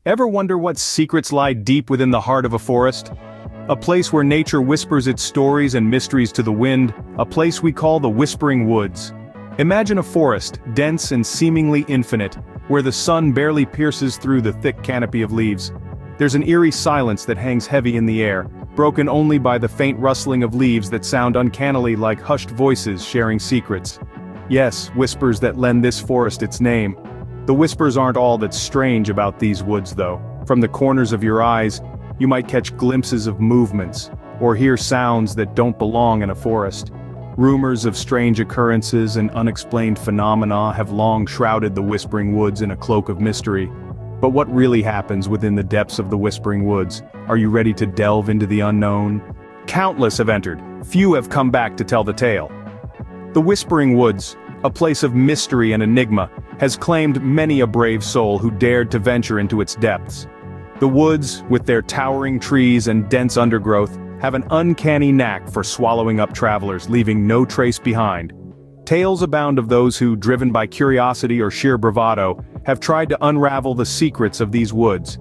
Ever wonder what secrets lie deep within the heart of a forest? A place where nature whispers its stories and mysteries to the wind, a place we call the Whispering Woods. Imagine a forest, dense and seemingly infinite, where the sun barely pierces through the thick canopy of leaves. There's an eerie silence that hangs heavy in the air, broken only by the faint rustling of leaves that sound uncannily like hushed voices sharing secrets. Yes, whispers that lend this forest its name. The whispers aren't all that's strange about these woods though. From the corners of your eyes, you might catch glimpses of movements, or hear sounds that don't belong in a forest. Rumors of strange occurrences and unexplained phenomena have long shrouded the Whispering Woods in a cloak of mystery. But what really happens within the depths of the Whispering Woods? Are you ready to delve into the unknown? Countless have entered, few have come back to tell the tale. The Whispering Woods, a place of mystery and enigma, has claimed many a brave soul who dared to venture into its depths. The woods, with their towering trees and dense undergrowth, have an uncanny knack for swallowing up travelers, leaving no trace behind. Tales abound of those who, driven by curiosity or sheer bravado, have tried to unravel the secrets of these woods.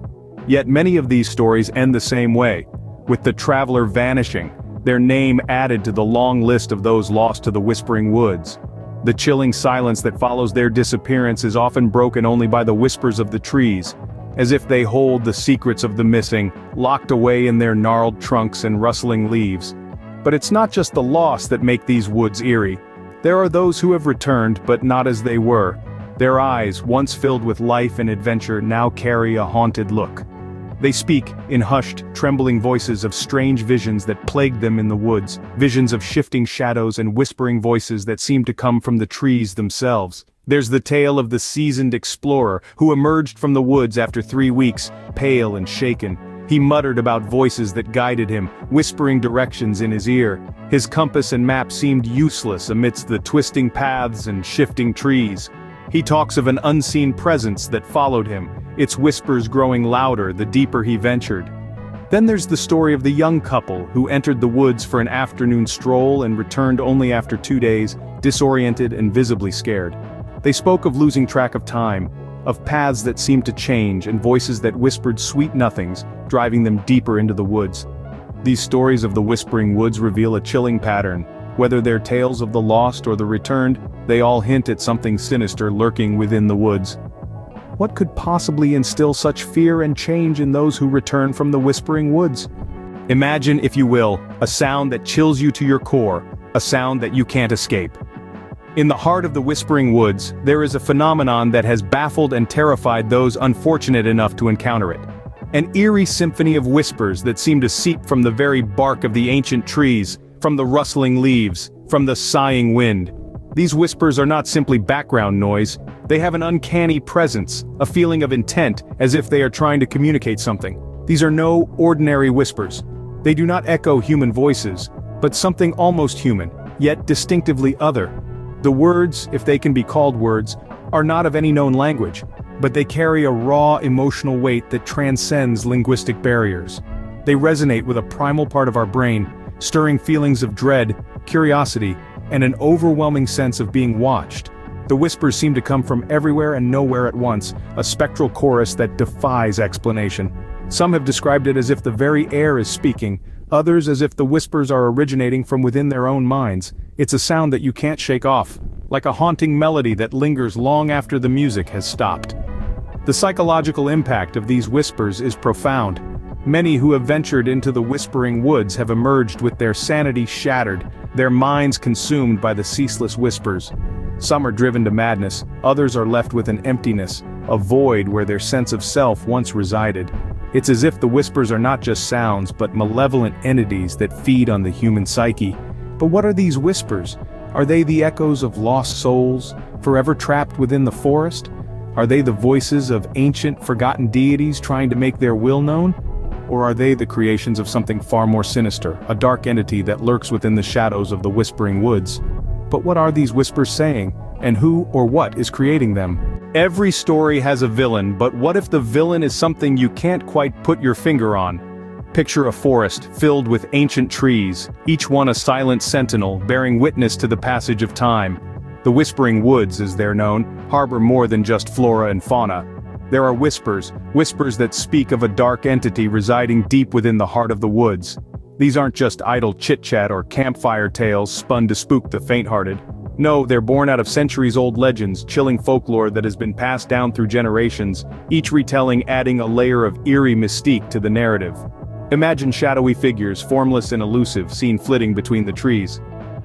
Yet many of these stories end the same way, with the traveler vanishing, their name added to the long list of those lost to the Whispering Woods. The chilling silence that follows their disappearance is often broken only by the whispers of the trees, as if they hold the secrets of the missing, locked away in their gnarled trunks and rustling leaves. But it's not just the lost that make these woods eerie. There are those who have returned, but not as they were. Their eyes, once filled with life and adventure, now carry a haunted look. They speak, in hushed, trembling voices, of strange visions that plagued them in the woods, visions of shifting shadows and whispering voices that seem to come from the trees themselves. There's the tale of the seasoned explorer who emerged from the woods after 3 weeks, pale and shaken. He muttered about voices that guided him, whispering directions in his ear. His compass and map seemed useless amidst the twisting paths and shifting trees. He talks of an unseen presence that followed him, its whispers growing louder the deeper he ventured. Then there's the story of the young couple who entered the woods for an afternoon stroll and returned only after 2 days, disoriented and visibly scared. They spoke of losing track of time, of paths that seemed to change and voices that whispered sweet nothings, driving them deeper into the woods. These stories of the Whispering Woods reveal a chilling pattern. Whether they're tales of the lost or the returned, they all hint at something sinister lurking within the woods. What could possibly instill such fear and change in those who return from the Whispering Woods? Imagine, if you will, a sound that chills you to your core, a sound that you can't escape. In the heart of the Whispering Woods, there is a phenomenon that has baffled and terrified those unfortunate enough to encounter it. An eerie symphony of whispers that seem to seep from the very bark of the ancient trees, from the rustling leaves, from the sighing wind. These whispers are not simply background noise, they have an uncanny presence, a feeling of intent, as if they are trying to communicate something. These are no ordinary whispers. They do not echo human voices, but something almost human, yet distinctively other. The words, if they can be called words, are not of any known language, but they carry a raw emotional weight that transcends linguistic barriers. They resonate with a primal part of our brain, stirring feelings of dread, curiosity, and an overwhelming sense of being watched. The whispers seem to come from everywhere and nowhere at once, a spectral chorus that defies explanation. Some have described it as if the very air is speaking, others as if the whispers are originating from within their own minds. It's a sound that you can't shake off, like a haunting melody that lingers long after the music has stopped. The psychological impact of these whispers is profound. Many who have ventured into the Whispering Woods have emerged with their sanity shattered, their minds consumed by the ceaseless whispers. Some are driven to madness, others are left with an emptiness, a void where their sense of self once resided. It's as if the whispers are not just sounds but malevolent entities that feed on the human psyche. But what are these whispers? Are they the echoes of lost souls, forever trapped within the forest? Are they the voices of ancient, forgotten deities trying to make their will known? Or are they the creations of something far more sinister, a dark entity that lurks within the shadows of the Whispering Woods? But what are these whispers saying, and who or what is creating them? Every story has a villain, but what if the villain is something you can't quite put your finger on? Picture a forest filled with ancient trees, each one a silent sentinel bearing witness to the passage of time. The Whispering Woods, as they're known, harbor more than just flora and fauna. There are whispers that speak of a dark entity residing deep within the heart of the woods. These aren't just idle chit-chat or campfire tales spun to spook the faint-hearted. No, they're born out of centuries-old legends, chilling folklore that has been passed down through generations, each retelling adding a layer of eerie mystique to the narrative. Imagine shadowy figures, formless and elusive, seen flitting between the trees.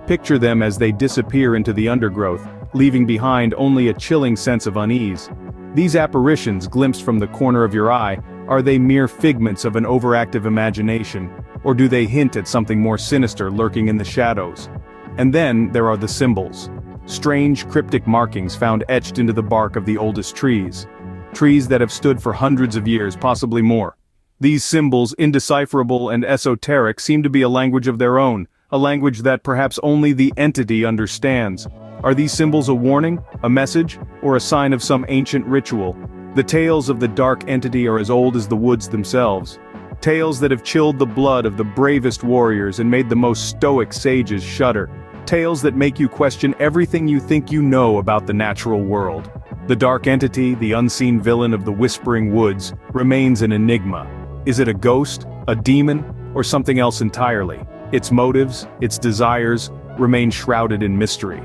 Picture them as they disappear into the undergrowth, leaving behind only a chilling sense of unease. These apparitions, glimpsed from the corner of your eye, are they mere figments of an overactive imagination, or do they hint at something more sinister lurking in the shadows? And then there are the symbols. Strange, cryptic markings found etched into the bark of the oldest trees. Trees that have stood for hundreds of years, possibly more. These symbols, indecipherable and esoteric, seem to be a language of their own, a language that perhaps only the entity understands. Are these symbols a warning, a message, or a sign of some ancient ritual? The tales of the dark entity are as old as the woods themselves. Tales that have chilled the blood of the bravest warriors and made the most stoic sages shudder. Tales that make you question everything you think you know about the natural world. The dark entity, the unseen villain of the Whispering Woods, remains an enigma. Is it a ghost, a demon, or something else entirely? Its motives, its desires, remain shrouded in mystery.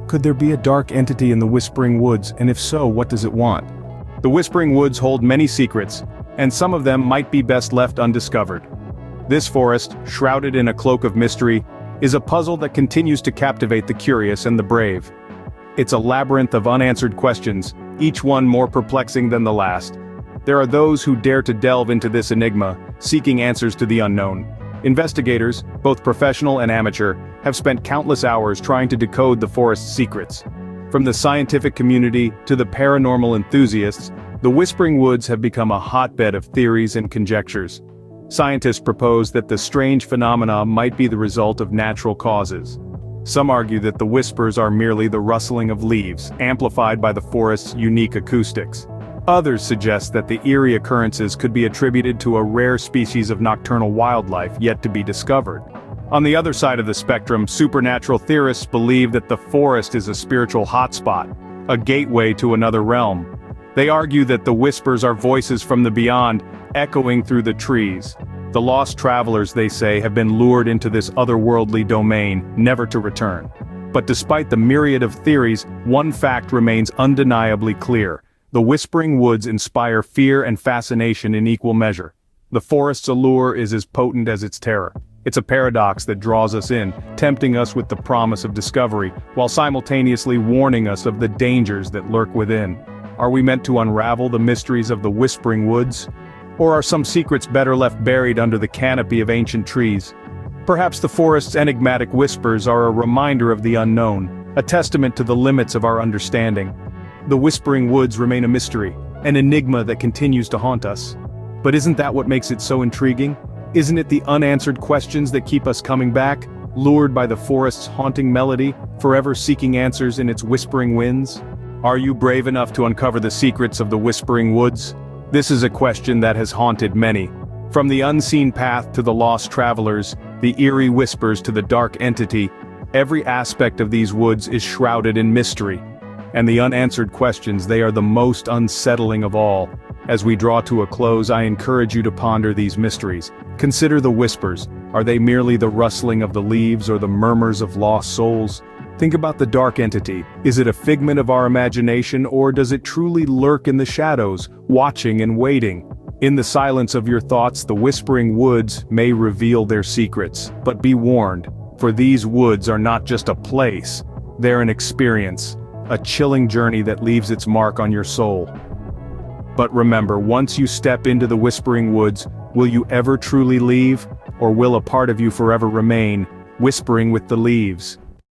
Could there be a dark entity in the Whispering Woods, and if so, what does it want? The Whispering Woods hold many secrets, and some of them might be best left undiscovered. This forest, shrouded in a cloak of mystery, is a puzzle that continues to captivate the curious and the brave. It's a labyrinth of unanswered questions, each one more perplexing than the last. There are those who dare to delve into this enigma, seeking answers to the unknown. Investigators, both professional and amateur, have spent countless hours trying to decode the forest's secrets. From the scientific community to the paranormal enthusiasts, the Whispering Woods have become a hotbed of theories and conjectures. Scientists propose that the strange phenomena might be the result of natural causes. Some argue that the whispers are merely the rustling of leaves, amplified by the forest's unique acoustics. Others suggest that the eerie occurrences could be attributed to a rare species of nocturnal wildlife yet to be discovered. On the other side of the spectrum, supernatural theorists believe that the forest is a spiritual hotspot, a gateway to another realm. They argue that the whispers are voices from the beyond, echoing through the trees. The lost travelers, they say, have been lured into this otherworldly domain, never to return. But despite the myriad of theories, one fact remains undeniably clear. The Whispering Woods inspire fear and fascination in equal measure. The forest's allure is as potent as its terror. It's a paradox that draws us in, tempting us with the promise of discovery, while simultaneously warning us of the dangers that lurk within. Are we meant to unravel the mysteries of the Whispering Woods? Or are some secrets better left buried under the canopy of ancient trees? Perhaps the forest's enigmatic whispers are a reminder of the unknown, a testament to the limits of our understanding. The Whispering Woods remain a mystery, an enigma that continues to haunt us. But isn't that what makes it so intriguing? Isn't it the unanswered questions that keep us coming back, lured by the forest's haunting melody, forever seeking answers in its whispering winds? Are you brave enough to uncover the secrets of the Whispering Woods? This is a question that has haunted many. From the unseen path to the lost travelers, the eerie whispers to the dark entity, every aspect of these woods is shrouded in mystery. And the unanswered questions, they are the most unsettling of all. As we draw to a close, I encourage you to ponder these mysteries. Consider the whispers. Are they merely the rustling of the leaves or the murmurs of lost souls? Think about the dark entity. Is it a figment of our imagination, or does it truly lurk in the shadows, watching and waiting? In the silence of your thoughts, the Whispering Woods may reveal their secrets. But be warned, for these woods are not just a place, they're an experience, a chilling journey that leaves its mark on your soul. But remember, once you step into the Whispering Woods, will you ever truly leave, or will a part of you forever remain, whispering with the leaves?